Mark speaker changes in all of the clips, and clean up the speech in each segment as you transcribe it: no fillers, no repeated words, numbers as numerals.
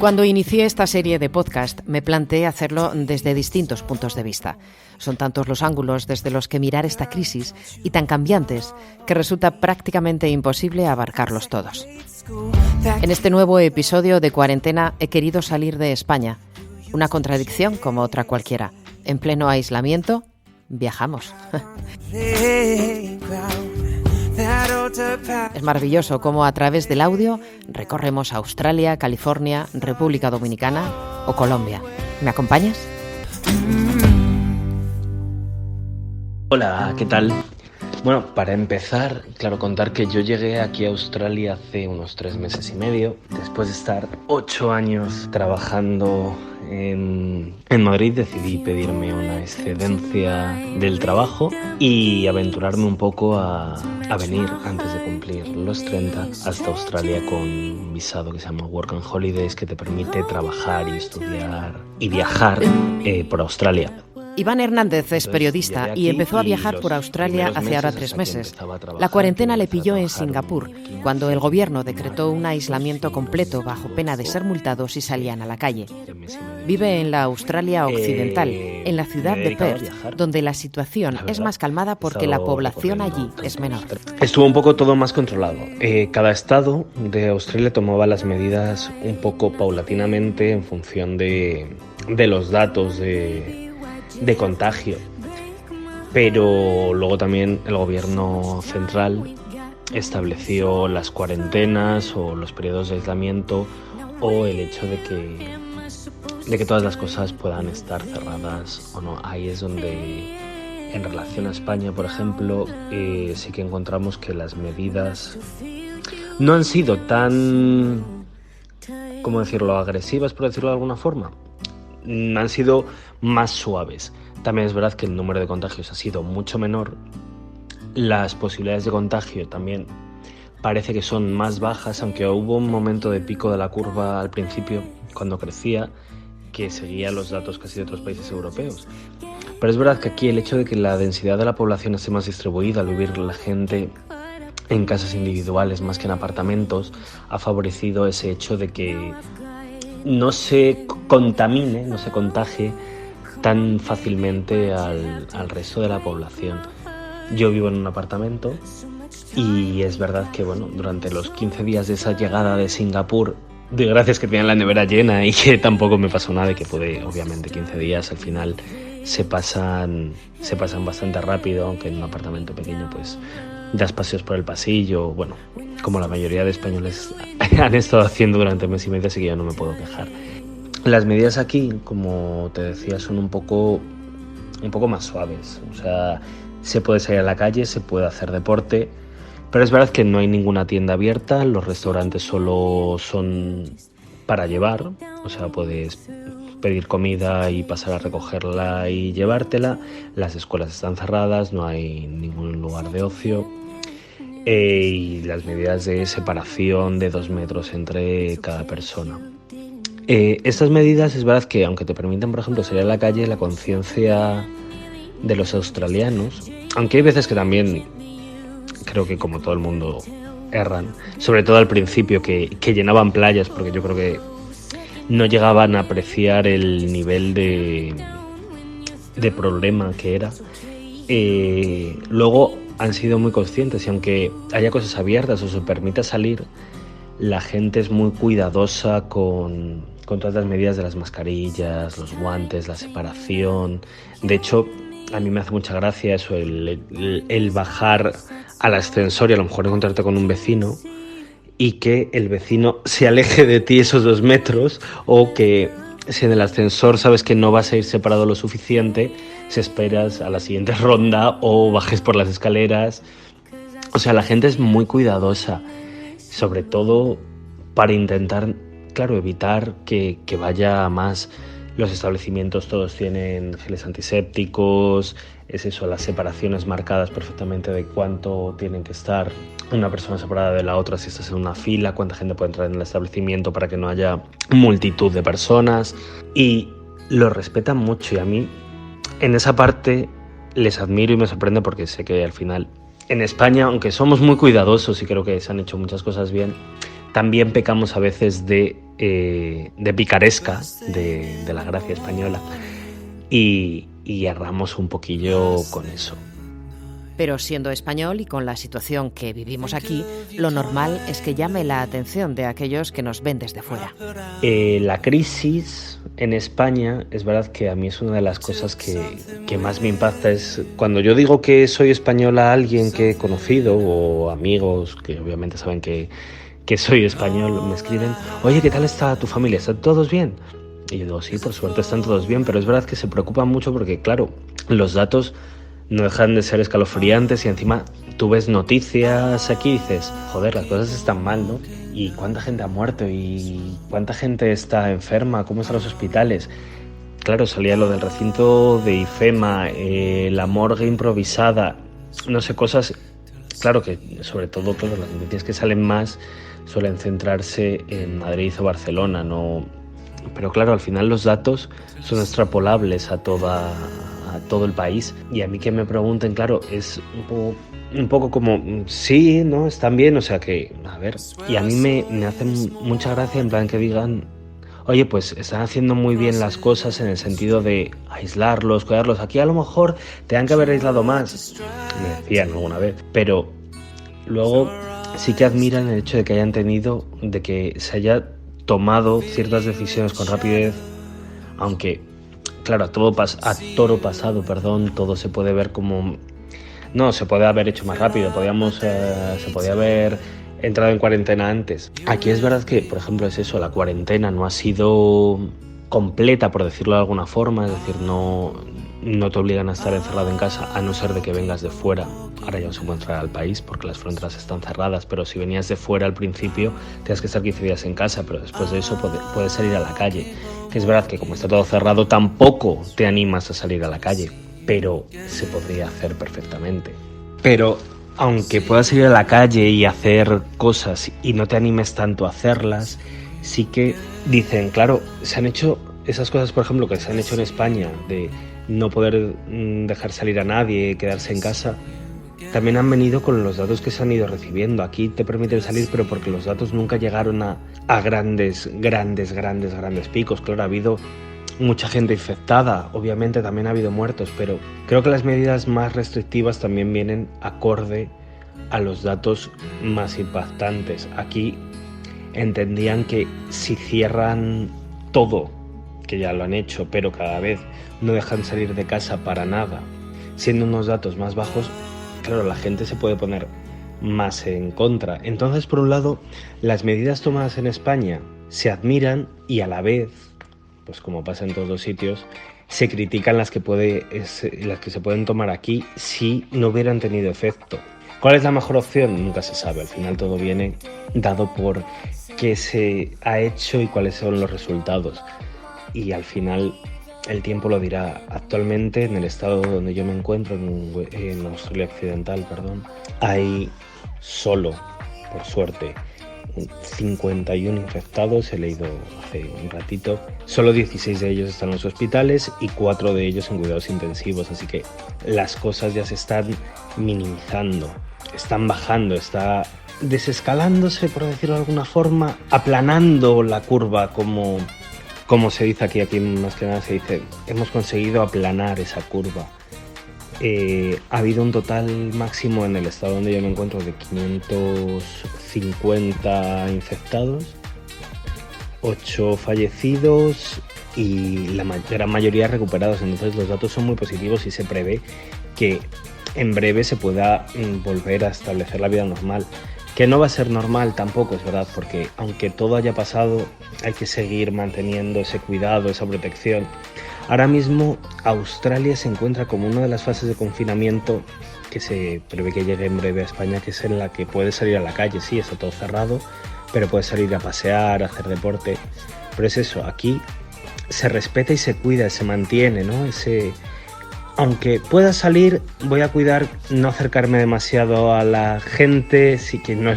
Speaker 1: Cuando inicié esta serie de podcast, me planteé hacerlo desde distintos puntos de vista. Son tantos los ángulos desde los que mirar esta crisis y tan cambiantes que resulta prácticamente imposible abarcarlos todos. En este nuevo episodio de Cuarentena he querido salir de España. Una contradicción como otra cualquiera. En pleno aislamiento, viajamos. Es maravilloso cómo a través del audio recorremos Australia, California, República Dominicana o Colombia. ¿Me acompañas?
Speaker 2: Hola, ¿qué tal? Bueno, para empezar, claro, contar que yo llegué aquí a Australia hace unos 3 meses y medio, después de estar 8 años trabajando en Madrid. Decidí pedirme una excedencia del trabajo y aventurarme un poco a venir antes de cumplir los 30 hasta Australia con un visado que se llama Work and Holidays, que te permite trabajar y estudiar y viajar por Australia.
Speaker 1: Iván Hernández es periodista y empezó a viajar por Australia hace ahora 3 meses. La cuarentena le pilló en Singapur, cuando el gobierno decretó un aislamiento completo bajo pena de ser multados si salían a la calle. Vive en la Australia occidental, en la ciudad de Perth, donde la situación es más calmada porque la población allí es menor.
Speaker 2: Estuvo un poco todo más controlado. Cada estado de Australia tomaba las medidas un poco paulatinamente en función de los datos de contagio, pero luego también el gobierno central estableció las cuarentenas o los periodos de aislamiento o el hecho de que todas las cosas puedan estar cerradas o no. Ahí es donde, en relación a España, por ejemplo, sí que encontramos que las medidas no han sido tan, ¿cómo decirlo?, agresivas, por decirlo de alguna forma. Han sido más suaves. También es verdad que el número de contagios ha sido mucho menor. Las posibilidades de contagio también parece que son más bajas, aunque hubo un momento de pico de la curva al principio, cuando crecía, que seguía los datos casi de otros países europeos. Pero es verdad que aquí el hecho de que la densidad de la población esté más distribuida, al vivir la gente en casas individuales más que en apartamentos, ha favorecido ese hecho de que no se contamine, no se contagie tan fácilmente al resto de la población. Yo vivo en un apartamento y es verdad que durante los 15 días de esa llegada de Singapur, doy gracias que tenían la nevera llena y que tampoco me pasó nada, y que obviamente 15 días al final se pasan bastante rápido, aunque en un apartamento pequeño pues das paseos por el pasillo, como la mayoría de españoles han estado haciendo durante un mes y medio, así que yo no me puedo quejar. Las medidas aquí, como te decía, son un poco más suaves. O sea, se puede salir a la calle, se puede hacer deporte, pero es verdad que no hay ninguna tienda abierta, los restaurantes solo son para llevar, o sea, puedes pedir comida y pasar a recogerla y llevártela. Las escuelas están cerradas, no hay ningún lugar de ocio. Y las medidas de separación de 2 metros entre cada persona. Estas medidas es verdad que, aunque te permiten, por ejemplo, salir a la calle, la conciencia de los australianos, aunque hay veces que también creo que, como todo el mundo, erran, sobre todo al principio, que llenaban playas, porque yo creo que no llegaban a apreciar el nivel de problema que era. Luego han sido muy conscientes, y aunque haya cosas abiertas o se permita salir, la gente es muy cuidadosa con todas las medidas de las mascarillas, los guantes, la separación. De hecho, a mí me hace mucha gracia eso, el bajar al ascensor y a lo mejor encontrarte con un vecino y que el vecino se aleje de ti esos 2 metros, o que si en el ascensor sabes que no vas a ir separado lo suficiente, si esperas a la siguiente ronda o bajes por las escaleras. O sea, la gente es muy cuidadosa, sobre todo para intentar, claro, evitar que vaya más. Los establecimientos todos tienen geles antisépticos, es eso, las separaciones marcadas perfectamente de cuánto tienen que estar una persona separada de la otra si estás en una fila, cuánta gente puede entrar en el establecimiento para que no haya multitud de personas, y lo respetan mucho. Y a mí en esa parte les admiro y me sorprende, porque sé que al final en España, aunque somos muy cuidadosos y creo que se han hecho muchas cosas bien, también pecamos a veces de picaresca, de la gracia española, y erramos un poquillo con eso.
Speaker 1: Pero siendo español y con la situación que vivimos aquí, lo normal es que llame la atención de aquellos que nos ven desde fuera.
Speaker 2: La crisis en España, es verdad que a mí es una de las cosas que más me impacta. Es cuando yo digo que soy español a alguien que he conocido, o amigos que obviamente saben que soy español, me escriben: oye, ¿qué tal está tu familia? ¿Están todos bien? Y yo digo, sí, por suerte están todos bien, pero es verdad que se preocupan mucho porque, claro, los datos no dejan de ser escalofriantes y encima tú ves noticias aquí y dices, joder, las cosas están mal, ¿no? ¿Y cuánta gente ha muerto? ¿Y cuánta gente está enferma? ¿Cómo están los hospitales? Claro, salía lo del recinto de IFEMA, la morgue improvisada, no sé, cosas. Claro que, sobre todo, claro, las noticias que salen más suelen centrarse en Madrid o Barcelona, ¿no? Pero claro, al final los datos son extrapolables a todo el país. Y a mí que me pregunten, claro, es un poco como, sí, ¿no? Están bien, o sea que, a ver. Y a mí me hace mucha gracia en plan que digan, oye, pues están haciendo muy bien las cosas en el sentido de aislarlos, cuidarlos. Aquí a lo mejor te han que haber aislado más, me decían alguna vez. Pero luego sí que admiran el hecho de que hayan tenido, de que se haya tomado ciertas decisiones con rapidez, aunque, claro, a toro pasado, todo se puede ver como, no, se puede haber hecho más rápido, se podía haber entrado en cuarentena antes. Aquí es verdad que, por ejemplo, es eso, la cuarentena no ha sido completa, por decirlo de alguna forma, es decir, no te obligan a estar encerrado en casa, a no ser de que vengas de fuera. Ahora ya no se puede entrar al país porque las fronteras están cerradas, pero si venías de fuera al principio tenías que estar 15 días en casa, pero después de eso puedes salir a la calle. Que es verdad que como está todo cerrado tampoco te animas a salir a la calle, pero se podría hacer perfectamente. Pero aunque puedas salir a la calle y hacer cosas y no te animes tanto a hacerlas, sí que dicen, claro, se han hecho esas cosas, por ejemplo, que se han hecho en España, de no poder dejar salir a nadie, quedarse en casa, también han venido con los datos que se han ido recibiendo. Aquí te permiten salir, pero porque los datos nunca llegaron a grandes picos. Claro, ha habido mucha gente infectada, obviamente también ha habido muertos, pero creo que las medidas más restrictivas también vienen acorde a los datos más impactantes. Aquí entendían que si cierran todo, que ya lo han hecho, pero cada vez no dejan salir de casa para nada, siendo unos datos más bajos, claro, la gente se puede poner más en contra. Entonces, por un lado, las medidas tomadas en España se admiran y a la vez, pues como pasa en todos los sitios, se critican las que se pueden tomar aquí si no hubieran tenido efecto. ¿Cuál es la mejor opción? Nunca se sabe. Al final todo viene dado por qué se ha hecho y cuáles son los resultados. Y al final el tiempo lo dirá. Actualmente en el estado donde yo me encuentro, en Australia Occidental, hay solo, por suerte, 51 infectados, he leído hace un ratito. Solo 16 de ellos están en los hospitales y 4 de ellos en cuidados intensivos, así que las cosas ya se están minimizando, están bajando, está desescalándose, por decirlo de alguna forma, aplanando la curva, como se dice aquí más que nada se dice, hemos conseguido aplanar esa curva. Ha habido un total máximo en el estado donde yo me encuentro de 550 infectados, 8 fallecidos y la gran mayoría recuperados. Entonces los datos son muy positivos y se prevé que en breve se pueda volver a establecer la vida normal. Que no va a ser normal tampoco, es verdad, porque aunque todo haya pasado, hay que seguir manteniendo ese cuidado, esa protección. Ahora mismo Australia se encuentra como una de las fases de confinamiento que se prevé que llegue en breve a España, que es en la que puedes salir a la calle. Sí, está todo cerrado, pero puedes salir a pasear, a hacer deporte. Pero es eso, aquí se respeta y se cuida, se mantiene, ¿no? Aunque pueda salir, voy a cuidar no acercarme demasiado a la gente, si no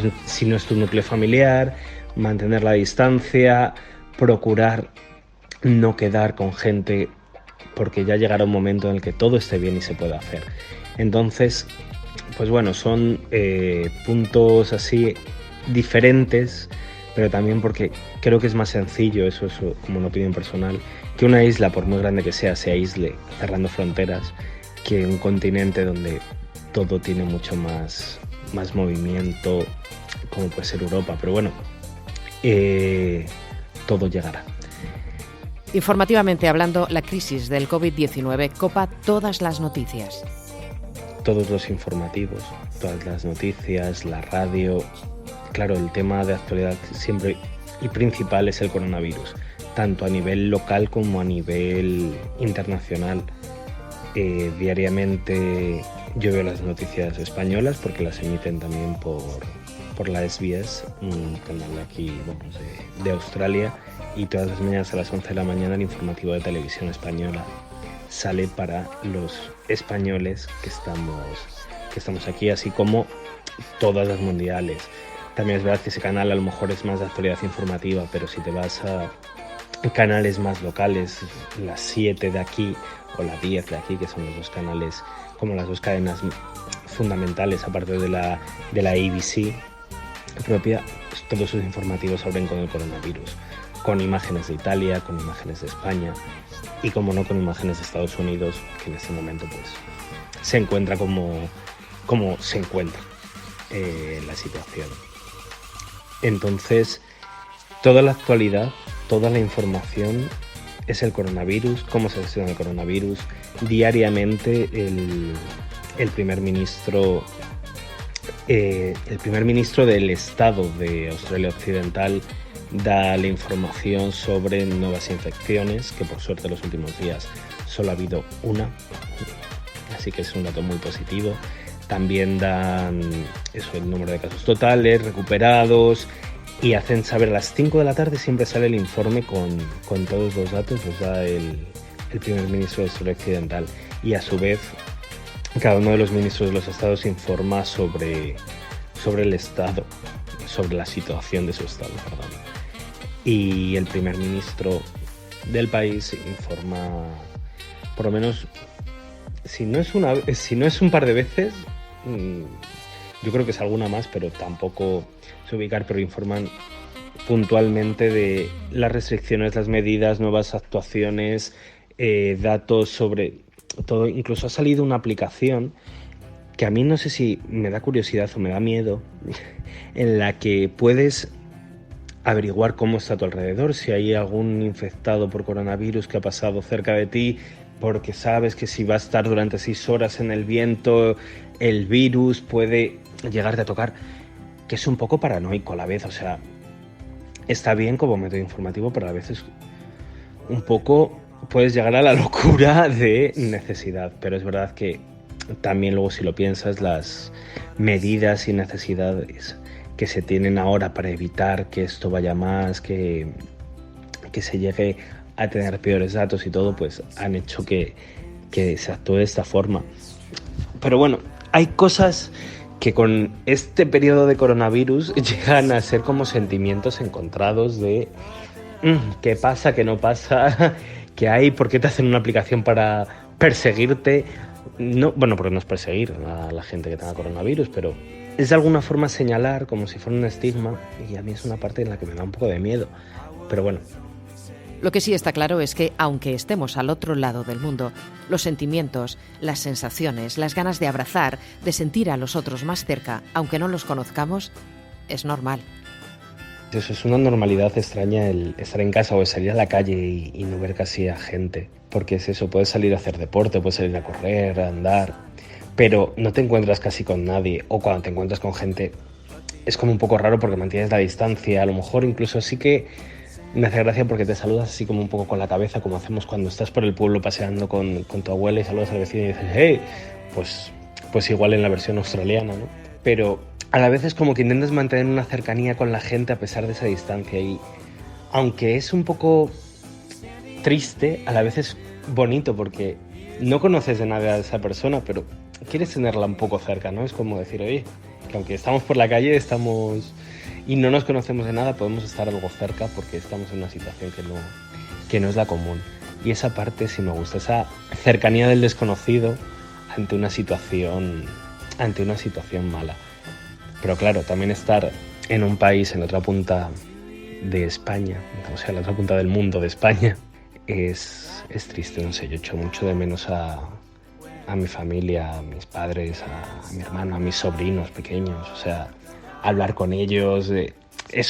Speaker 2: es tu núcleo familiar, mantener la distancia, procurar no quedar con gente, porque ya llegará un momento en el que todo esté bien y se pueda hacer. Entonces, pues bueno, son puntos así diferentes, pero también porque creo que es más sencillo, eso como una opinión personal, que una isla, por muy grande que sea, se aísle cerrando fronteras, que un continente donde todo tiene mucho más movimiento, como puede ser Europa. Pero bueno, todo llegará.
Speaker 1: Informativamente hablando, la crisis del COVID-19 copa todas las noticias.
Speaker 2: Todos los informativos, todas las noticias, la radio. Claro, el tema de actualidad siempre y principal es el coronavirus, tanto a nivel local como a nivel internacional. Diariamente yo veo las noticias españolas porque las emiten también por la SBS, un canal aquí de Australia, y todas las mañanas a las 11 de la mañana el informativo de televisión española sale para los españoles que estamos aquí, así como todas las mundiales. También es verdad que ese canal a lo mejor es más de actualidad informativa, pero si te vas a canales más locales, las 7 de aquí o las 10 de aquí, que son los dos canales, como las dos cadenas fundamentales, aparte de la ABC propia, todos sus informativos abren con el coronavirus, con imágenes de Italia, con imágenes de España y, como no, con imágenes de Estados Unidos, que en este momento pues se encuentra como se encuentra la situación. Entonces, toda la actualidad, toda la información es el coronavirus, cómo se gestiona el coronavirus. Diariamente el primer ministro del Estado de Australia Occidental da la información sobre nuevas infecciones, que por suerte en los últimos días solo ha habido una, así que es un dato muy positivo. También dan el número de casos totales, recuperados, y hacen saber a las 5 de la tarde, siempre sale el informe con todos los datos, los da el primer ministro de Australia Occidental, y a su vez cada uno de los ministros de los estados informa sobre el estado, sobre la situación de su estado, perdón. Y el primer ministro del país informa, por lo menos, si no es un par de veces, yo creo que es alguna más, pero tampoco se ubicar, pero informan puntualmente de las restricciones, las medidas, nuevas actuaciones, datos sobre todo. Incluso ha salido una aplicación que a mí no sé si me da curiosidad o me da miedo, en la que puedes averiguar cómo está a tu alrededor, si hay algún infectado por coronavirus que ha pasado cerca de ti, porque sabes que si va a estar durante 6 horas en el viento, el virus puede llegarte a tocar, que es un poco paranoico a la vez. O sea, está bien como método informativo, pero a veces un poco puedes llegar a la locura de necesidad. Pero es verdad que también luego, si lo piensas, las medidas y necesidades que se tienen ahora para evitar que esto vaya más, que se llegue a tener peores datos y todo, pues han hecho que se actúe de esta forma. Pero bueno, hay cosas que con este periodo de coronavirus llegan a ser como sentimientos encontrados de qué pasa, qué no pasa, qué hay, por qué te hacen una aplicación para perseguirte. No, bueno, porque no es perseguir a la gente que tenga coronavirus, pero es de alguna forma señalar como si fuera un estigma, y a mí es una parte en la que me da un poco de miedo. Pero bueno.
Speaker 1: Lo que sí está claro es que, aunque estemos al otro lado del mundo, los sentimientos, las sensaciones, las ganas de abrazar, de sentir a los otros más cerca, aunque no los conozcamos, es normal.
Speaker 2: Eso es una normalidad extraña, el estar en casa o el salir a la calle y no ver casi a gente. Porque es eso, puedes salir a hacer deporte, puedes salir a correr, a andar, pero no te encuentras casi con nadie. O cuando te encuentras con gente es como un poco raro porque mantienes la distancia. A lo mejor incluso sí que me hace gracia porque te saludas así como un poco con la cabeza, como hacemos cuando estás por el pueblo paseando con tu abuela y saludas al vecino y dices ¡hey! Pues igual en la versión australiana, ¿no? Pero a la vez es como que intentas mantener una cercanía con la gente a pesar de esa distancia, y aunque es un poco triste, a la vez es bonito porque no conoces de nada a esa persona, pero quieres tenerla un poco cerca, ¿no? Es como decir, oye, que aunque estamos por la calle y no nos conocemos de nada, podemos estar algo cerca porque estamos en una situación que no es la común. Y esa parte sí me gusta, esa cercanía del desconocido ante una situación mala. Pero claro, también estar en un país en otra punta de España, o sea, la otra punta del mundo de España. Es triste, no sé, yo echo mucho de menos a mi familia, a mis padres, a mi hermano, a mis sobrinos pequeños, o sea, hablar con ellos.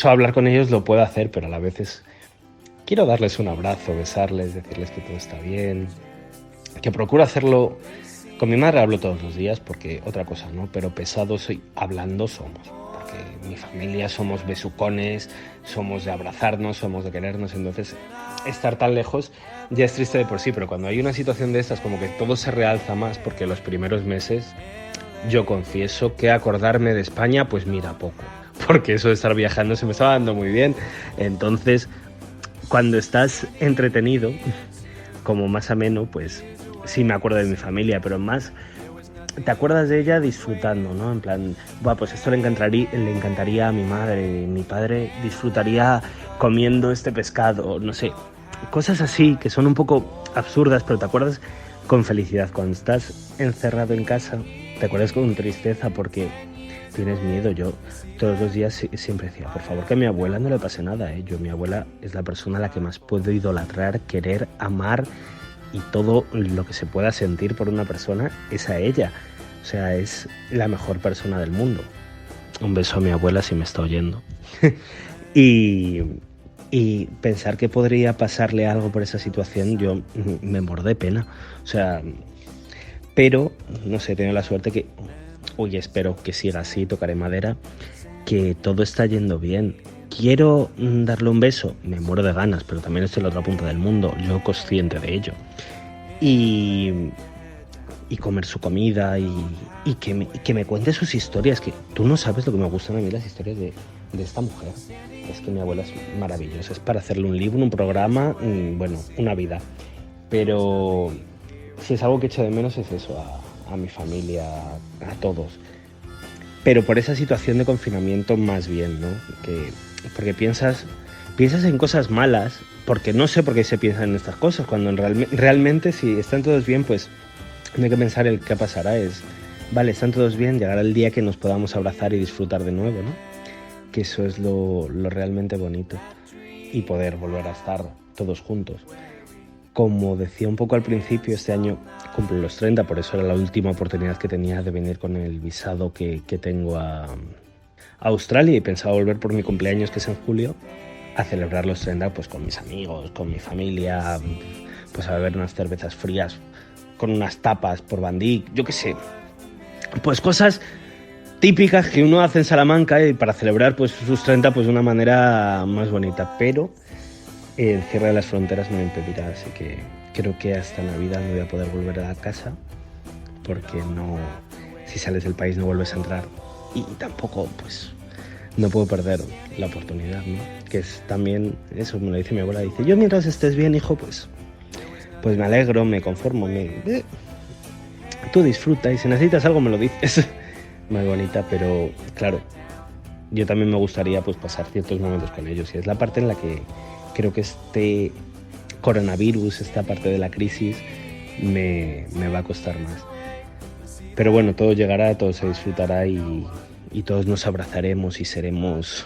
Speaker 2: Hablar con ellos lo puedo hacer, pero a la vez quiero darles un abrazo, besarles, decirles que todo está bien, que procuro hacerlo. Con mi madre hablo todos los días, porque otra cosa no, pero pesados y hablando somos, porque mi familia somos besucones, somos de abrazarnos, somos de querernos, entonces estar tan lejos ya es triste de por sí, pero cuando hay una situación de estas como que todo se realza más, porque los primeros meses yo confieso que acordarme de España, pues mira, poco, porque eso de estar viajando se me estaba dando muy bien. Entonces, cuando estás entretenido, como más ameno, pues sí me acuerdo de mi familia, pero más te acuerdas de ella disfrutando, ¿no? En plan, pues esto le encantaría a mi madre, mi padre disfrutaría comiendo este pescado, no sé, cosas así que son un poco absurdas, pero te acuerdas con felicidad. Cuando estás encerrado en casa, te acuerdas con tristeza porque tienes miedo. Yo todos los días siempre decía, por favor, que a mi abuela no le pase nada, ¿eh? Mi abuela es la persona a la que más puedo idolatrar, querer, amar, y todo lo que se pueda sentir por una persona es a ella. O sea, es la mejor persona del mundo. Un beso a mi abuela si me está oyendo. y pensar que podría pasarle algo por esa situación, yo me muero de pena. O sea, pero, no sé, tengo la suerte que, espero que siga así, tocaré madera, que todo está yendo bien. Quiero darle un beso, me muero de ganas, pero también estoy en la otra punta del mundo, yo consciente de ello. Y comer su comida y que me cuente sus historias, que tú no sabes lo que me gustan a mí las historias de esta mujer. Es que mi abuela es maravillosa, es para hacerle un libro, un programa, bueno, una vida. Pero si es algo que echo de menos es eso, a mi familia, a todos. Pero por esa situación de confinamiento más bien, ¿no? Porque piensas en cosas malas, porque no sé por qué se piensan en estas cosas, cuando realmente si están todos bien, pues no hay que pensar el qué pasará, vale, están todos bien, llegará el día que nos podamos abrazar y disfrutar de nuevo, ¿no? Que eso es lo realmente bonito, y poder volver a estar todos juntos. Como decía un poco al principio, este año cumplo los 30, por eso era la última oportunidad que tenía de venir con el visado que tengo a Australia, y pensaba volver por mi cumpleaños, que es en julio, a celebrar los 30 pues con mis amigos, con mi familia, pues a beber unas cervezas frías, con unas tapas por Bandic, yo qué sé, pues cosas típicas que uno hace en Salamanca, y para celebrar pues sus 30 pues de una manera más bonita. Pero el cierre de las fronteras me lo impedirá, así que creo que hasta Navidad no voy a poder volver a casa, porque no, si sales del país no vuelves a entrar, y tampoco pues no puedo perder la oportunidad, ¿no? Que es también, eso me lo dice mi abuela, dice, yo mientras estés bien, hijo, pues me alegro, me conformo, tú disfruta, y si necesitas algo me lo dices. Muy bonita, pero claro, yo también me gustaría pues pasar ciertos momentos con ellos, y es la parte en la que creo que este coronavirus, esta parte de la crisis me va a costar más. Pero bueno, todo llegará, todo se disfrutará, y todos nos abrazaremos y seremos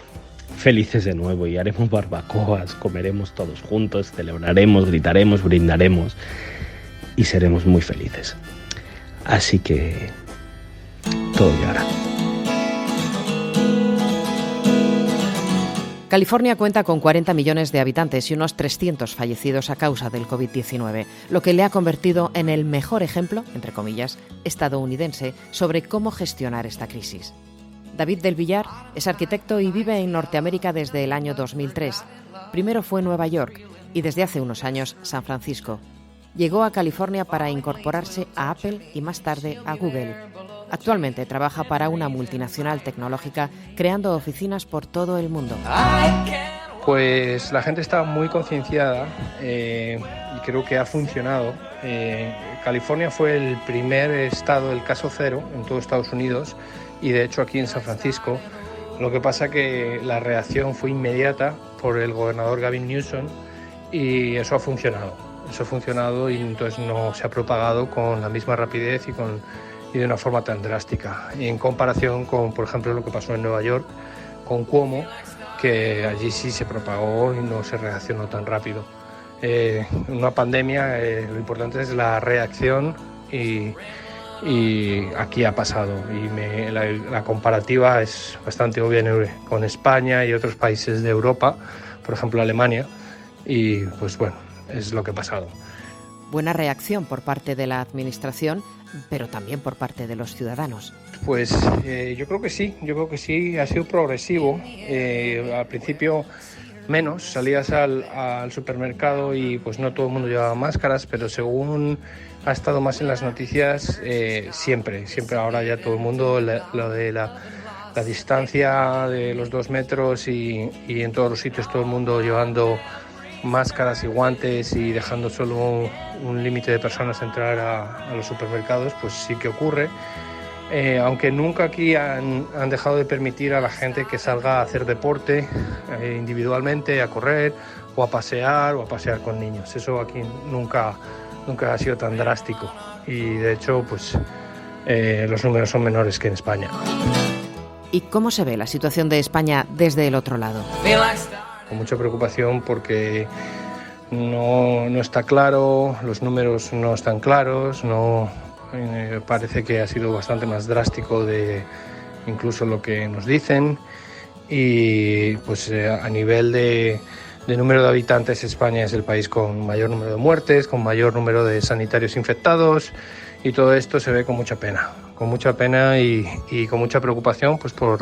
Speaker 2: felices de nuevo, y haremos barbacoas, comeremos todos juntos, celebraremos, gritaremos, brindaremos, y seremos muy felices. Así que todo llegará.
Speaker 1: California cuenta con 40 millones de habitantes y unos 300 fallecidos a causa del COVID-19, lo que le ha convertido en el mejor ejemplo, entre comillas, estadounidense sobre cómo gestionar esta crisis. David del Villar es arquitecto y vive en Norteamérica desde el año 2003. Primero fue Nueva York y desde hace unos años San Francisco. Llegó a California para incorporarse a Apple y más tarde a Google. Actualmente trabaja para una multinacional tecnológica creando oficinas por todo el mundo.
Speaker 3: Pues la gente está muy concienciada y creo que ha funcionado. California fue el primer estado del caso cero en todo Estados Unidos, y de hecho aquí en San Francisco. Lo que pasa que la reacción fue inmediata por el gobernador Gavin Newsom, y eso ha funcionado y entonces no se ha propagado con la misma rapidez y de una forma tan drástica. Y en comparación con, por ejemplo, lo que pasó en Nueva York con Cuomo, que allí sí se propagó y no se reaccionó tan rápido. En una pandemia lo importante es la reacción y aquí ha pasado. Y la comparativa es bastante obvia con España y otros países de Europa, por ejemplo Alemania, y pues bueno, es lo que ha pasado.
Speaker 1: Buena reacción por parte de la administración, pero también por parte de los ciudadanos.
Speaker 3: Pues yo creo que sí, ha sido progresivo. Al principio menos, salías al supermercado y pues no todo el mundo llevaba máscaras, pero según ha estado más en las noticias, siempre ahora ya todo el mundo, lo de la distancia de los 2 metros y en todos los sitios todo el mundo llevando máscaras y guantes y dejando solo un límite de personas entrar a los supermercados, pues sí que ocurre. Aunque nunca aquí han dejado de permitir a la gente que salga a hacer deporte individualmente, a correr o a pasear con niños. Eso aquí nunca ha sido tan drástico y de hecho pues los números son menores que en España.
Speaker 1: ¿Y cómo se ve la situación de España desde el otro lado?
Speaker 3: Con mucha preocupación porque no está claro, los números no están claros, parece que ha sido bastante más drástico de incluso lo que nos dicen y pues a nivel de número de habitantes España es el país con mayor número de muertes, con mayor número de sanitarios infectados y todo esto se ve con mucha pena y con mucha preocupación pues por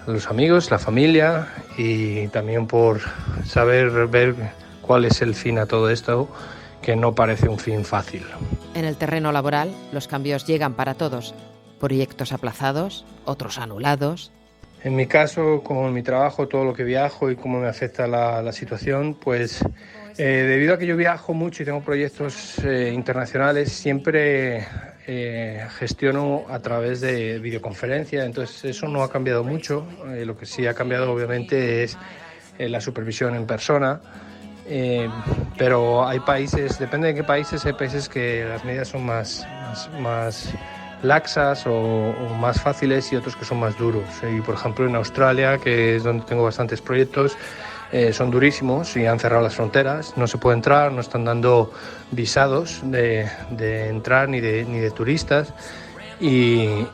Speaker 3: los amigos, la familia y también por ver cuál es el fin a todo esto, que no parece un fin fácil.
Speaker 1: En el terreno laboral, los cambios llegan para todos. Proyectos aplazados, otros anulados.
Speaker 3: En mi caso, con mi trabajo, todo lo que viajo y cómo me afecta la situación, pues debido a que yo viajo mucho y tengo proyectos internacionales, siempre gestiono a través de videoconferencia, entonces eso no ha cambiado mucho. Lo que sí ha cambiado obviamente es la supervisión en persona, pero hay países, depende de qué países, hay países que las medidas son más laxas o más fáciles y otros que son más duros. Y por ejemplo en Australia, que es donde tengo bastantes proyectos, son durísimos y han cerrado las fronteras, no se puede entrar, no están dando visados de entrar ni de turistas y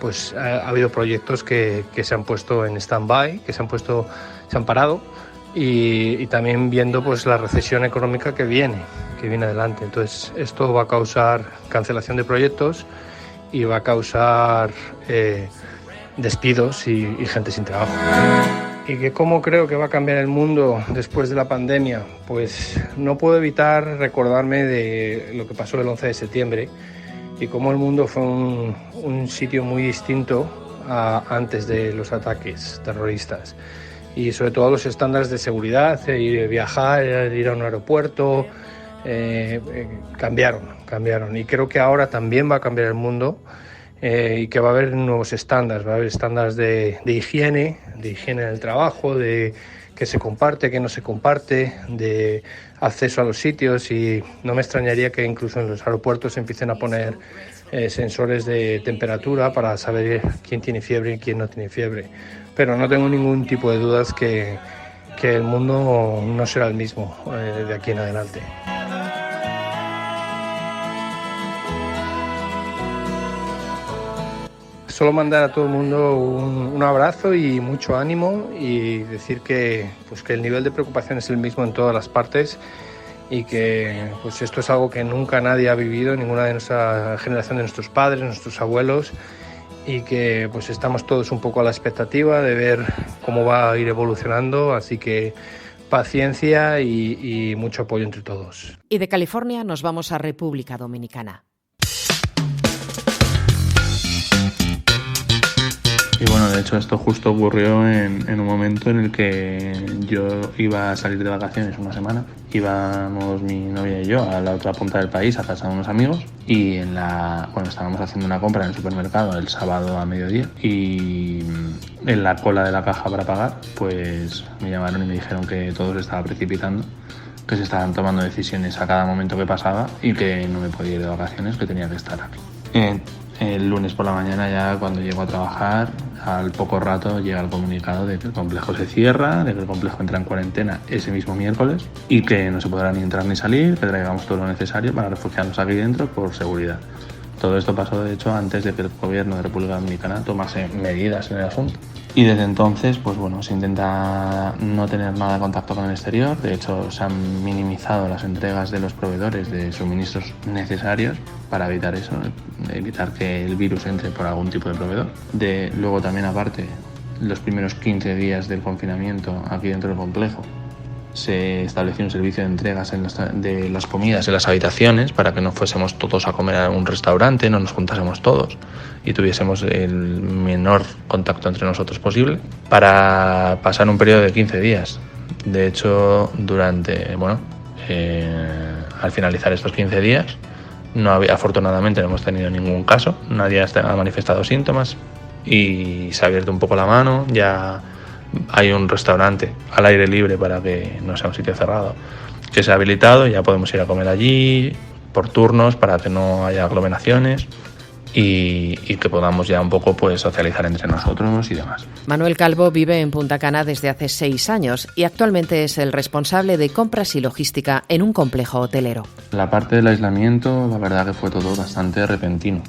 Speaker 3: pues ha habido proyectos que se han puesto en stand-by, se han parado y también viendo pues la recesión económica que viene adelante. Entonces esto va a causar cancelación de proyectos y va a causar despidos y gente sin trabajo. ¿Y que cómo creo que va a cambiar el mundo después de la pandemia? Pues no puedo evitar recordarme de lo que pasó el 11 de septiembre y cómo el mundo fue un sitio muy distinto a antes de los ataques terroristas. Y sobre todo los estándares de seguridad, viajar, ir a un aeropuerto, cambiaron. Y creo que ahora también va a cambiar el mundo. Y que va a haber nuevos estándares, va a haber estándares de higiene en el trabajo, de qué se comparte, qué no se comparte, de acceso a los sitios y no me extrañaría que incluso en los aeropuertos se empiecen a poner sensores de temperatura para saber quién tiene fiebre y quién no tiene fiebre. Pero no tengo ningún tipo de dudas que el mundo no será el mismo de aquí en adelante. Solo mandar a todo el mundo un abrazo y mucho ánimo y decir que el nivel de preocupación es el mismo en todas las partes y que pues esto es algo que nunca nadie ha vivido, ninguna de nuestra generación de nuestros padres, nuestros abuelos y que pues estamos todos un poco a la expectativa de ver cómo va a ir evolucionando, así que paciencia y mucho apoyo entre todos.
Speaker 1: Y de California nos vamos a República Dominicana.
Speaker 4: Y bueno, de hecho esto justo ocurrió en un momento en el que yo iba a salir de vacaciones una semana. Íbamos mi novia y yo a la otra punta del país a casa de unos amigos y estábamos haciendo una compra en el supermercado el sábado a mediodía y en la cola de la caja para pagar pues me llamaron y me dijeron que todo se estaba precipitando, que se estaban tomando decisiones a cada momento que pasaba y que no me podía ir de vacaciones, que tenía que estar aquí. El lunes por la mañana ya cuando llego a trabajar al poco rato llega el comunicado de que el complejo se cierra, de que el complejo entra en cuarentena ese mismo miércoles y que no se podrá ni entrar ni salir, que traigamos todo lo necesario para refugiarnos aquí dentro por seguridad. Todo esto pasó, de hecho, antes de que el gobierno de República Dominicana tomase medidas en el asunto. Y desde entonces, pues bueno, se intenta no tener nada de contacto con el exterior. De hecho, se han minimizado las entregas de los proveedores de suministros necesarios para evitar eso, evitar que el virus entre por algún tipo de proveedor. Luego también, aparte, los primeros 15 días del confinamiento aquí dentro del complejo, se estableció un servicio de entregas de las comidas en las habitaciones para que no fuésemos todos a comer a un restaurante, no nos juntásemos todos y tuviésemos el menor contacto entre nosotros posible para pasar un periodo de 15 días. De hecho, al finalizar estos 15 días, afortunadamente no hemos tenido ningún caso, nadie ha manifestado síntomas y se ha abierto un poco la mano. Ya hay un restaurante al aire libre para que no sea un sitio cerrado que se ha habilitado y ya podemos ir a comer allí por turnos para que no haya aglomeraciones y que podamos ya un poco pues socializar entre nosotros y demás.
Speaker 1: Manuel Calvo vive en Punta Cana desde hace 6 años y actualmente es el responsable de compras y logística en un complejo hotelero.
Speaker 4: La parte del aislamiento, la verdad que fue todo bastante repentino.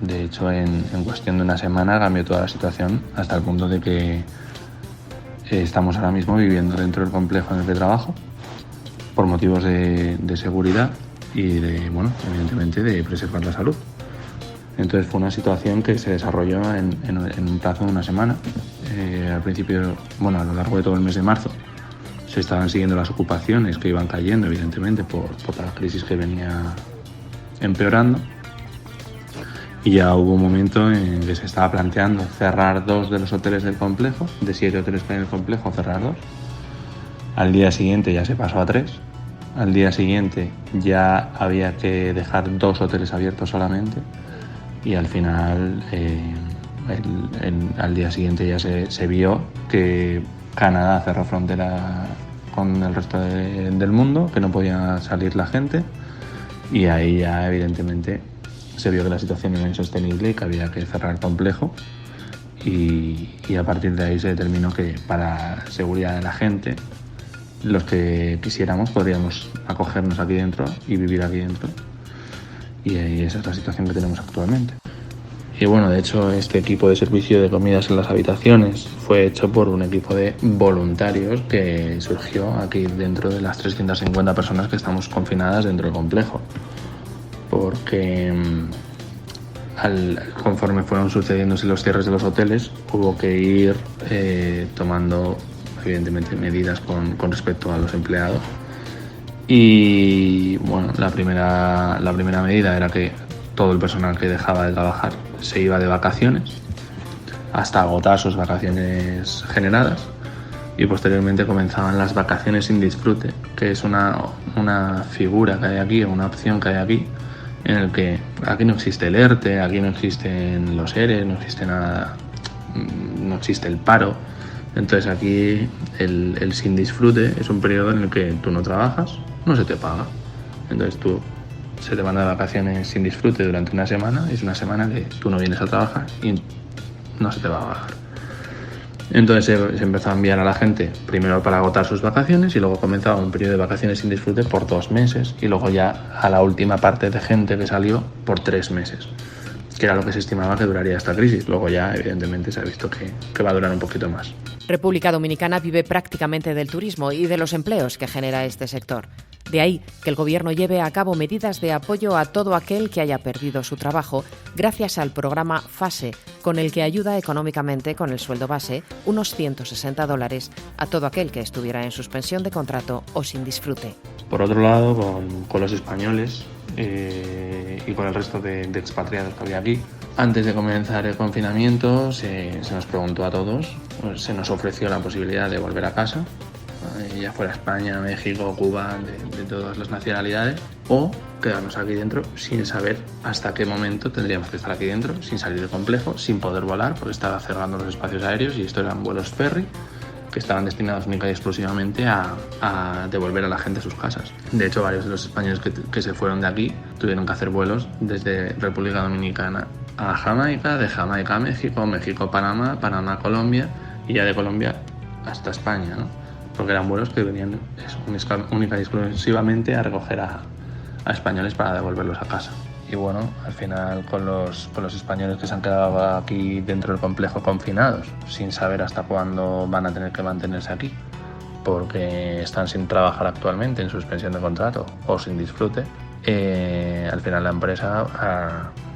Speaker 4: De hecho, en cuestión de una semana cambió toda la situación hasta el punto de que estamos ahora mismo viviendo dentro del complejo en el que trabajo por motivos de seguridad y evidentemente de preservar la salud. Entonces fue una situación que se desarrolló en un plazo de una semana. Al principio, a lo largo de todo el mes de marzo, se estaban siguiendo las ocupaciones que iban cayendo, evidentemente, por la crisis que venía empeorando. Y ya hubo un momento en que se estaba planteando cerrar 2 de los hoteles del complejo, de 7 hoteles que hay en el complejo, cerrar 2. Al día siguiente ya se pasó a 3. Al día siguiente ya había que dejar 2 hoteles abiertos solamente. Y al final, al día siguiente ya se vio que Canadá cerró frontera con el resto del mundo, que no podía salir la gente. Y ahí ya evidentemente se vio que la situación era insostenible y que había que cerrar el complejo y a partir de ahí se determinó que para seguridad de la gente, los que quisiéramos podríamos acogernos aquí dentro y vivir aquí dentro y esa es la situación que tenemos actualmente. Y de hecho este equipo de servicio de comidas en las habitaciones fue hecho por un equipo de voluntarios que surgió aquí dentro de las 350 personas que estamos confinadas dentro del complejo. Porque conforme fueron sucediéndose los cierres de los hoteles, hubo que ir tomando, evidentemente, medidas con respecto a los empleados. Y la primera medida era que todo el personal que dejaba de trabajar se iba de vacaciones hasta agotar sus vacaciones generadas. Y posteriormente comenzaban las vacaciones sin disfrute, que es una figura que hay aquí, una opción que hay aquí, en el que aquí no existe el ERTE, aquí no existen los ERE, no existe nada, no existe el paro. Entonces aquí el sin disfrute es un periodo en el que tú no trabajas, no se te paga. Entonces se te van de vacaciones sin disfrute durante una semana, y es una semana que tú no vienes a trabajar y no se te va a pagar. Entonces se empezó a enviar a la gente primero para agotar sus vacaciones y luego comenzaba un periodo de vacaciones sin disfrute por 2 meses y luego ya a la última parte de gente que salió por 3 meses, que era lo que se estimaba que duraría esta crisis. Luego ya evidentemente se ha visto que va a durar un poquito más.
Speaker 1: República Dominicana vive prácticamente del turismo y de los empleos que genera este sector. De ahí que el Gobierno lleve a cabo medidas de apoyo a todo aquel que haya perdido su trabajo gracias al programa FASE, con el que ayuda económicamente con el sueldo base unos $160 a todo aquel que estuviera en suspensión de contrato o sin disfrute.
Speaker 4: Por otro lado, con los españoles y con el resto de expatriados que había aquí, antes de comenzar el confinamiento se nos preguntó a todos, se nos ofreció la posibilidad de volver a casa, ya fuera España, México, Cuba, de todas las nacionalidades, o quedarnos aquí dentro sin saber hasta qué momento tendríamos que estar aquí dentro, sin salir del complejo, sin poder volar, porque estaba cerrando los espacios aéreos y estos eran vuelos ferry que estaban destinados única y exclusivamente a devolver a la gente a sus casas. De hecho, varios de los españoles que se fueron de aquí tuvieron que hacer vuelos desde República Dominicana a Jamaica, de Jamaica a México, México a Panamá, Panamá a Colombia y ya de Colombia hasta España, ¿no? Porque eran vuelos que venían única y exclusivamente a recoger a españoles para devolverlos a casa. Y bueno, al final con los españoles que se han quedado aquí dentro del complejo confinados, sin saber hasta cuándo van a tener que mantenerse aquí, porque están sin trabajar actualmente, en suspensión de contrato o sin disfrute, al final la empresa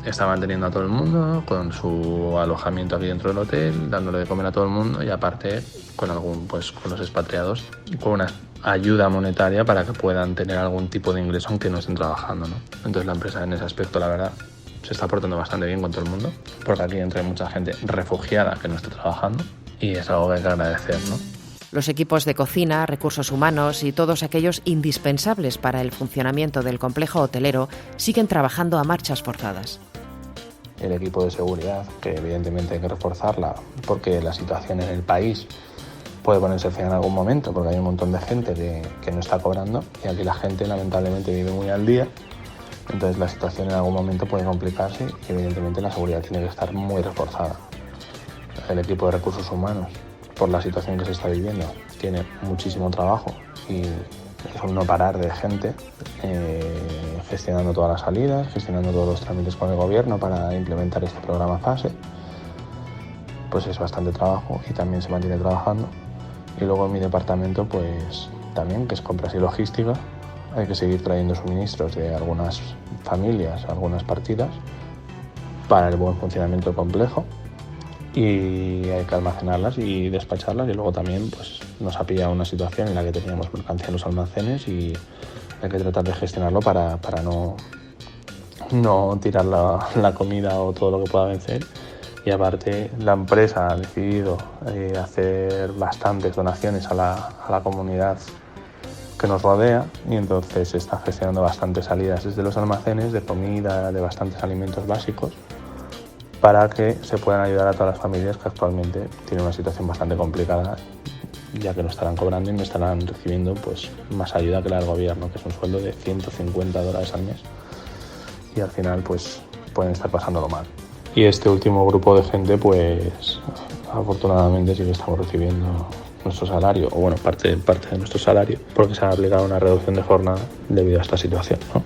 Speaker 4: está manteniendo a todo el mundo con su alojamiento aquí dentro del hotel, dándole de comer a todo el mundo y aparte con los expatriados, con una ayuda monetaria para que puedan tener algún tipo de ingreso aunque no estén trabajando, ¿no? Entonces la empresa en ese aspecto, la verdad, se está portando bastante bien con todo el mundo, porque aquí entra mucha gente refugiada que no está trabajando y es algo que hay que agradecer, ¿no?
Speaker 1: Los equipos de cocina, recursos humanos y todos aquellos indispensables para el funcionamiento del complejo hotelero siguen trabajando a marchas forzadas.
Speaker 4: El equipo de seguridad, que evidentemente hay que reforzarla porque la situación en el país puede ponerse fin en algún momento, porque hay un montón de gente que no está cobrando y aquí la gente lamentablemente vive muy al día, entonces la situación en algún momento puede complicarse y evidentemente la seguridad tiene que estar muy reforzada. El equipo de recursos humanos, por la situación que se está viviendo, tiene muchísimo trabajo y es un no parar de gente gestionando todas las salidas, gestionando todos los trámites con el gobierno para implementar este programa FASE. Pues es bastante trabajo y también se mantiene trabajando. Y luego en mi departamento, pues también, que es compras y logística, hay que seguir trayendo suministros de algunas familias, algunas partidas, para el buen funcionamiento del complejo. Y hay que almacenarlas y despacharlas y luego también pues nos ha pillado una situación en la que teníamos mercancía en los almacenes y hay que tratar de gestionarlo para no tirar la comida o todo lo que pueda vencer. Y aparte la empresa ha decidido hacer bastantes donaciones a la comunidad que nos rodea y entonces se está gestionando bastantes salidas desde los almacenes de comida, de bastantes alimentos básicos, para que se puedan ayudar a todas las familias que actualmente tienen una situación bastante complicada, ya que no estarán cobrando y no estarán recibiendo pues más ayuda que la del gobierno, que es un sueldo de $150 al mes, y al final pues pueden estar pasándolo mal. Y este último grupo de gente pues afortunadamente sí que estamos recibiendo nuestro salario, o bueno, parte de nuestro salario, porque se ha aplicado una reducción de jornada debido a esta situación, ¿no?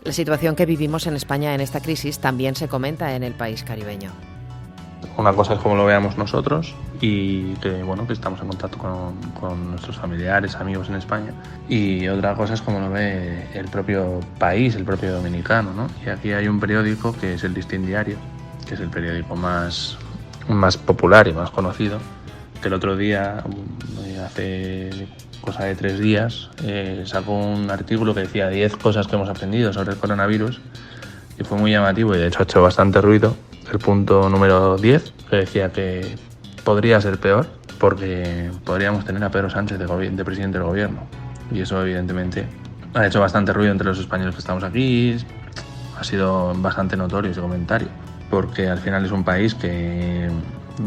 Speaker 1: La situación que vivimos en España en esta crisis también se comenta en el país caribeño.
Speaker 4: Una cosa es cómo lo veamos nosotros y que estamos en contacto con nuestros familiares, amigos en España, y otra cosa es cómo lo ve el propio país, el propio dominicano, ¿no? Y aquí hay un periódico que es el Listín Diario, que es el periódico más popular y más conocido, que el otro día, hace cosa de 3 días, sacó un artículo que decía 10 cosas que hemos aprendido sobre el coronavirus y fue muy llamativo y de hecho ha hecho bastante ruido. El punto número 10, que decía que podría ser peor porque podríamos tener a Pedro Sánchez de presidente del gobierno, y eso evidentemente ha hecho bastante ruido entre los españoles que estamos aquí. Ha sido bastante notorio ese comentario porque al final es un país que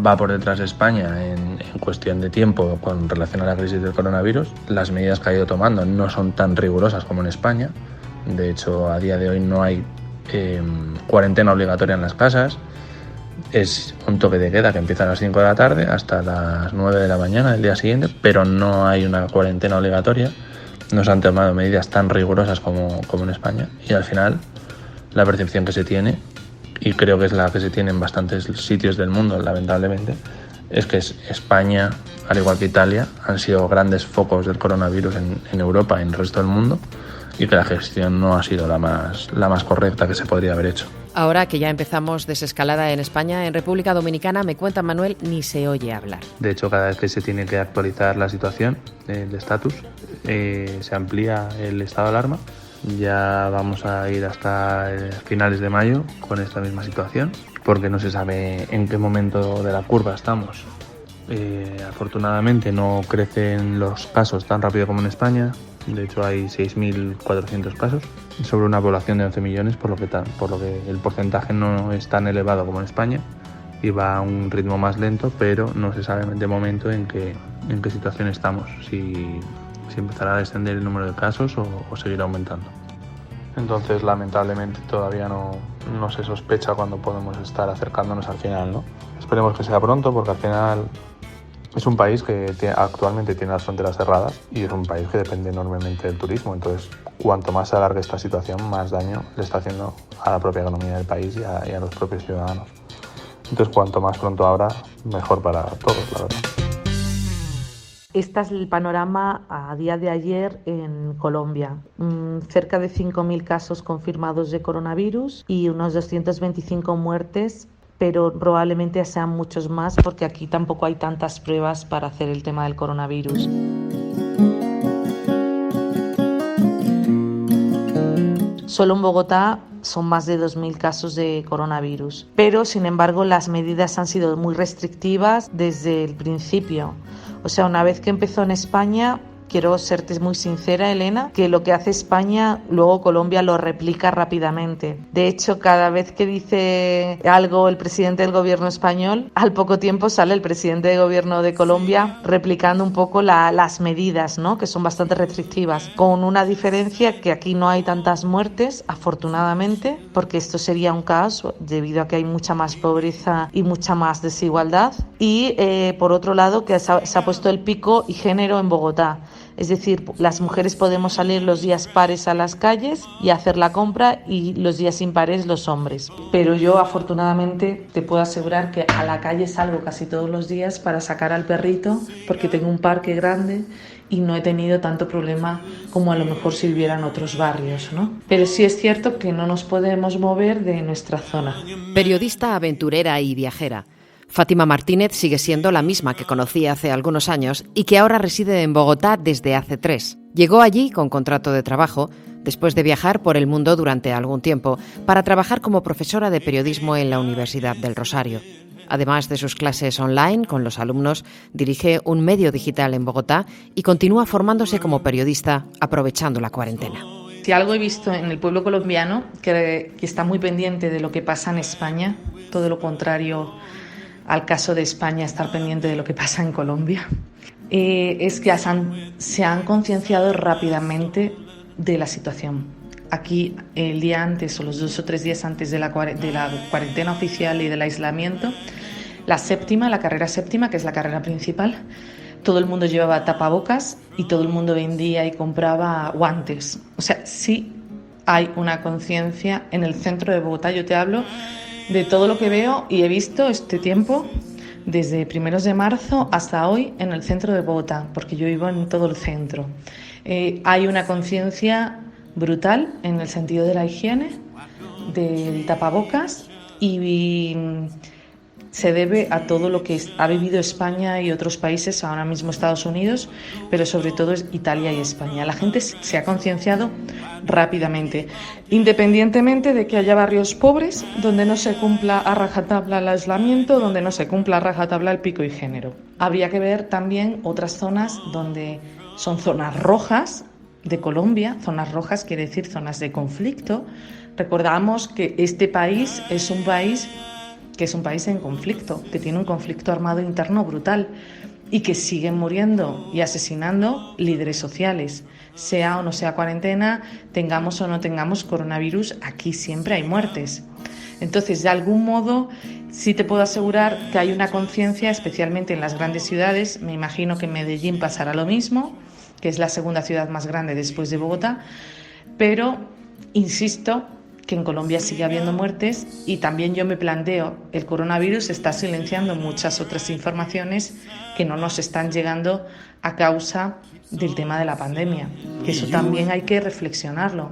Speaker 4: va por detrás de España en cuestión de tiempo con relación a la crisis del coronavirus. Las medidas que ha ido tomando no son tan rigurosas como en España. De hecho, a día de hoy no hay cuarentena obligatoria en las casas. Es un toque de queda que empieza a las 5 de la tarde hasta las 9 de la mañana del día siguiente, pero no hay una cuarentena obligatoria. No se han tomado medidas tan rigurosas como en España. Y al final, la percepción que se tiene, y creo que es la que se tiene en bastantes sitios del mundo, lamentablemente, es que España, al igual que Italia, han sido grandes focos del coronavirus en Europa y en el resto del mundo, y que la gestión no ha sido la más correcta que se podría haber hecho.
Speaker 1: Ahora que ya empezamos desescalada en España, en República Dominicana, me cuenta Manuel, ni se oye hablar.
Speaker 4: De hecho, cada vez que se tiene que actualizar la situación, el estatus, se amplía el estado de alarma. Ya vamos a ir hasta finales de mayo con esta misma situación, porque no se sabe en qué momento de la curva estamos. Afortunadamente no crecen los casos tan rápido como en España. De hecho hay 6.400 casos sobre una población de 11 millones, por lo que el porcentaje no es tan elevado como en España y va a un ritmo más lento, pero no se sabe de momento en qué situación estamos, si empezará a descender el número de casos o seguirá aumentando. Entonces, lamentablemente, todavía no se sospecha cuándo podemos estar acercándonos al final, ¿no? Esperemos que sea pronto, porque al final es un país que actualmente tiene las fronteras cerradas y es un país que depende enormemente del turismo. Entonces, cuanto más se alargue esta situación, más daño le está haciendo a la propia economía del país y a los propios ciudadanos. Entonces, cuanto más pronto abra, mejor para todos, la verdad.
Speaker 5: Este es el panorama a día de ayer en Colombia. Cerca de 5.000 casos confirmados de coronavirus y unos 225 muertes, pero probablemente sean muchos más porque aquí tampoco hay tantas pruebas para hacer el tema del coronavirus. Solo en Bogotá son más de 2.000 casos de coronavirus, pero sin embargo las medidas han sido muy restrictivas desde el principio. O sea, una vez que empezó en España, quiero serte muy sincera, Elena, que lo que hace España, luego Colombia lo replica rápidamente. De hecho, cada vez que dice algo el presidente del gobierno español, al poco tiempo sale el presidente del gobierno de Colombia replicando un poco las medidas, ¿no? Que son bastante restrictivas, con una diferencia que aquí no hay tantas muertes, afortunadamente, porque esto sería un caos debido a que hay mucha más pobreza y mucha más desigualdad. Y por otro lado, que se ha puesto el pico y género en Bogotá. Es decir, las mujeres podemos salir los días pares a las calles y hacer la compra y los días impares los hombres. Pero yo afortunadamente te puedo asegurar que a la calle salgo casi todos los días para sacar al perrito porque tengo un parque grande y no he tenido tanto problema como a lo mejor si viviera en otros barrios, ¿no? Pero sí es cierto que no nos podemos mover de nuestra zona.
Speaker 1: Periodista, aventurera y viajera, Fátima Martínez sigue siendo la misma que conocí hace algunos años y que ahora reside en Bogotá desde hace 3. Llegó allí con contrato de trabajo, después de viajar por el mundo durante algún tiempo, para trabajar como profesora de periodismo en la Universidad del Rosario. Además de sus clases online con los alumnos, dirige un medio digital en Bogotá y continúa formándose como periodista, aprovechando la cuarentena.
Speaker 5: Si algo he visto en el pueblo colombiano, que está muy pendiente de lo que pasa en España, todo lo contrario al caso de España, estar pendiente de lo que pasa en Colombia, es que se han concienciado rápidamente de la situación. Aquí, el día antes o los 2 o 3 días antes de la cuarentena oficial y del aislamiento, la carrera séptima, que es la carrera principal, todo el mundo llevaba tapabocas y todo el mundo vendía y compraba guantes. O sea, sí hay una conciencia en el centro de Bogotá. Yo te hablo de todo lo que veo y he visto este tiempo desde primeros de marzo hasta hoy en el centro de Bogotá, porque yo vivo en todo el centro. Hay una conciencia brutal en el sentido de la higiene, del tapabocas, y se debe a todo lo que ha vivido España y otros países, ahora mismo Estados Unidos, pero sobre todo es Italia y España. La gente se ha concienciado rápidamente, independientemente de que haya barrios pobres donde no se cumpla a rajatabla el aislamiento, donde no se cumpla a rajatabla el pico y género. Habría que ver también otras zonas donde son zonas rojas de Colombia. Zonas rojas quiere decir zonas de conflicto. Recordamos que este país es un país en conflicto, que tiene un conflicto armado interno brutal y que siguen muriendo y asesinando líderes sociales. Sea o no sea cuarentena, tengamos o no tengamos coronavirus, aquí siempre hay muertes. Entonces, de algún modo, sí te puedo asegurar que hay una conciencia, especialmente en las grandes ciudades. Me imagino que en Medellín pasará lo mismo, que es la segunda ciudad más grande después de Bogotá, pero insisto que en Colombia sigue habiendo muertes y también yo me planteo, el coronavirus está silenciando muchas otras informaciones que no nos están llegando a causa del tema de la pandemia, que eso también hay que reflexionarlo.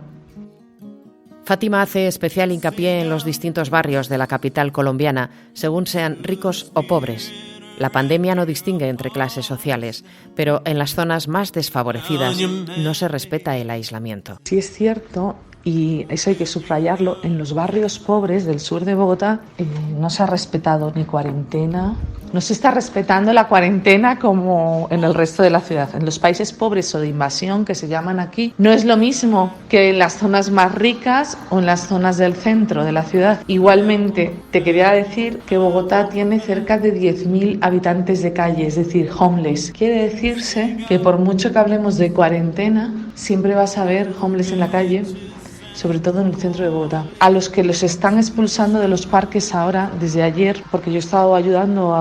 Speaker 1: Fátima hace especial hincapié en los distintos barrios de la capital colombiana, según sean ricos o pobres. La pandemia no distingue entre clases sociales, pero en las zonas más desfavorecidas no se respeta el aislamiento.
Speaker 5: Sí es cierto, y eso hay que subrayarlo, en los barrios pobres del sur de Bogotá no se ha respetado ni cuarentena, no se está respetando la cuarentena como en el resto de la ciudad. En los países pobres o de invasión, que se llaman aquí, no es lo mismo que en las zonas más ricas o en las zonas del centro de la ciudad. Igualmente, te quería decir que Bogotá tiene cerca de 10.000 habitantes de calle, es decir, homeless. Quiere decirse que por mucho que hablemos de cuarentena, siempre vas a ver homeless en la calle, sobre todo en el centro de Bogotá. A los que los están expulsando de los parques ahora, desde ayer, porque yo he estado ayudando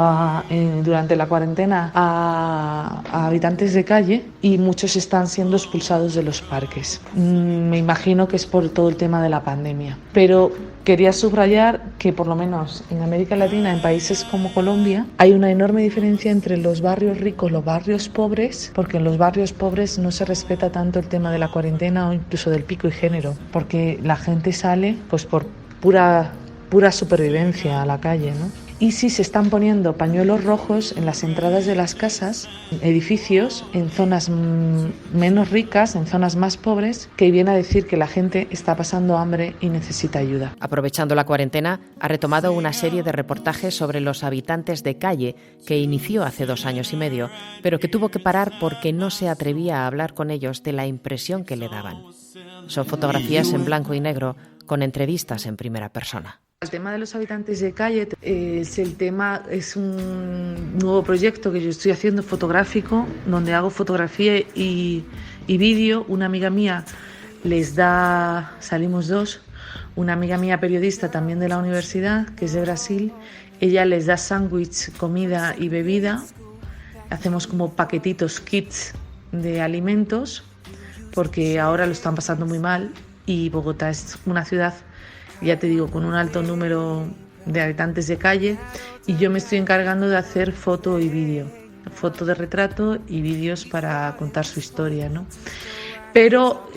Speaker 5: durante la cuarentena a habitantes de calle y muchos están siendo expulsados de los parques. Me imagino que es por todo el tema de la pandemia. Pero quería subrayar que por lo menos en América Latina, en países como Colombia, hay una enorme diferencia entre los barrios ricos y los barrios pobres, porque en los barrios pobres no se respeta tanto el tema de la cuarentena o incluso del pico y género, porque la gente sale pues por pura supervivencia a la calle, ¿no? Y sí se están poniendo pañuelos rojos en las entradas de las casas, edificios, en zonas menos ricas, en zonas más pobres, que viene a decir que la gente está pasando hambre y necesita ayuda.
Speaker 1: Aprovechando la cuarentena, ha retomado una serie de reportajes sobre los habitantes de calle que inició hace 2 años y medio, pero que tuvo que parar porque no se atrevía a hablar con ellos de la impresión que le daban. Son fotografías en blanco y negro con entrevistas en primera persona.
Speaker 5: El tema de los habitantes de calle es un nuevo proyecto que yo estoy haciendo fotográfico, donde hago fotografía y vídeo. Una amiga mía salimos 2, una amiga mía periodista también de la universidad, que es de Brasil, ella les da sándwich, comida y bebida. Hacemos como paquetitos, kits de alimentos, porque ahora lo están pasando muy mal y Bogotá es una ciudad, ya te digo, con un alto número de habitantes de calle, y yo me estoy encargando de hacer foto y vídeo, foto de retrato y vídeos para contar su historia, ¿no? Pero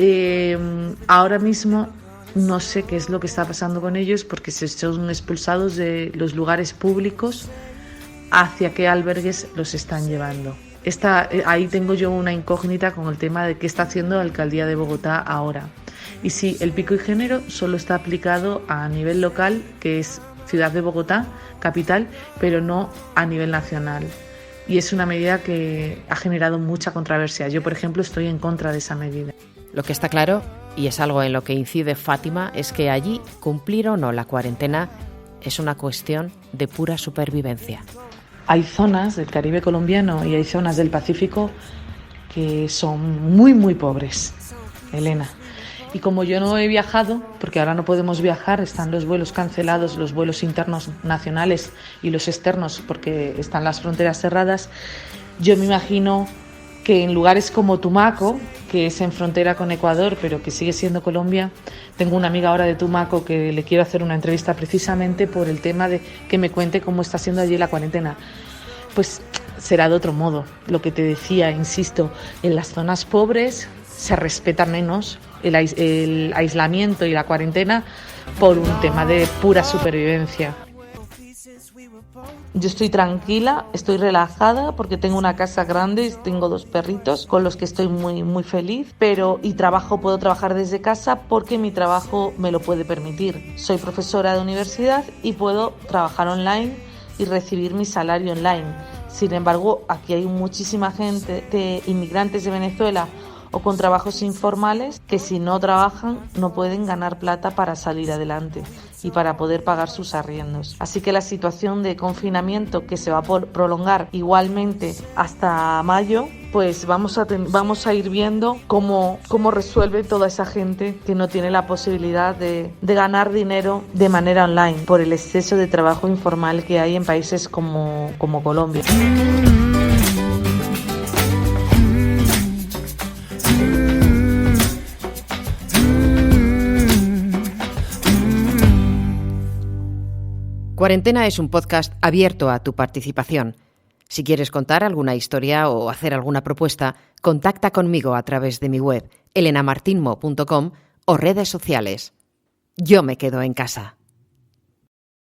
Speaker 5: ahora mismo no sé qué es lo que está pasando con ellos, porque se son expulsados de los lugares públicos, hacia qué albergues los están llevando. Ahí tengo yo una incógnita con el tema de qué está haciendo la Alcaldía de Bogotá ahora. Y sí, el pico y género solo está aplicado a nivel local, que es Ciudad de Bogotá, capital, pero no a nivel nacional. Y es una medida que ha generado mucha controversia. Yo, por ejemplo, estoy en contra de esa medida.
Speaker 1: Lo que está claro, y es algo en lo que incide Fátima, es que allí cumplir o no la cuarentena es una cuestión de pura supervivencia.
Speaker 5: Hay zonas del Caribe colombiano y hay zonas del Pacífico que son muy, muy pobres, Elena. Y como yo no he viajado, porque ahora no podemos viajar, están los vuelos cancelados, los vuelos internos nacionales y los externos, porque están las fronteras cerradas, yo me imagino que en lugares como Tumaco, que es en frontera con Ecuador, pero que sigue siendo Colombia, tengo una amiga ahora de Tumaco que le quiero hacer una entrevista precisamente por el tema de que me cuente cómo está siendo allí la cuarentena. Pues será de otro modo. Lo que te decía, insisto, en las zonas pobres se respeta menos el aislamiento y la cuarentena por un tema de pura supervivencia. Yo estoy tranquila, estoy relajada porque tengo una casa grande, tengo 2 perritos con los que estoy muy, muy feliz, puedo trabajar desde casa porque mi trabajo me lo puede permitir. Soy profesora de universidad y puedo trabajar online y recibir mi salario online. Sin embargo, aquí hay muchísima gente de inmigrantes de Venezuela o con trabajos informales que si no trabajan no pueden ganar plata para salir adelante y para poder pagar sus arriendos. Así que la situación de confinamiento, que se va a prolongar igualmente hasta mayo, pues vamos a ir viendo cómo resuelve toda esa gente que no tiene la posibilidad de ganar dinero de manera online por el exceso de trabajo informal que hay en países como Colombia.
Speaker 1: Cuarentena es un podcast abierto a tu participación. Si quieres contar alguna historia o hacer alguna propuesta, contacta conmigo a través de mi web elenamartinmo.com o redes sociales. Yo me quedo en casa.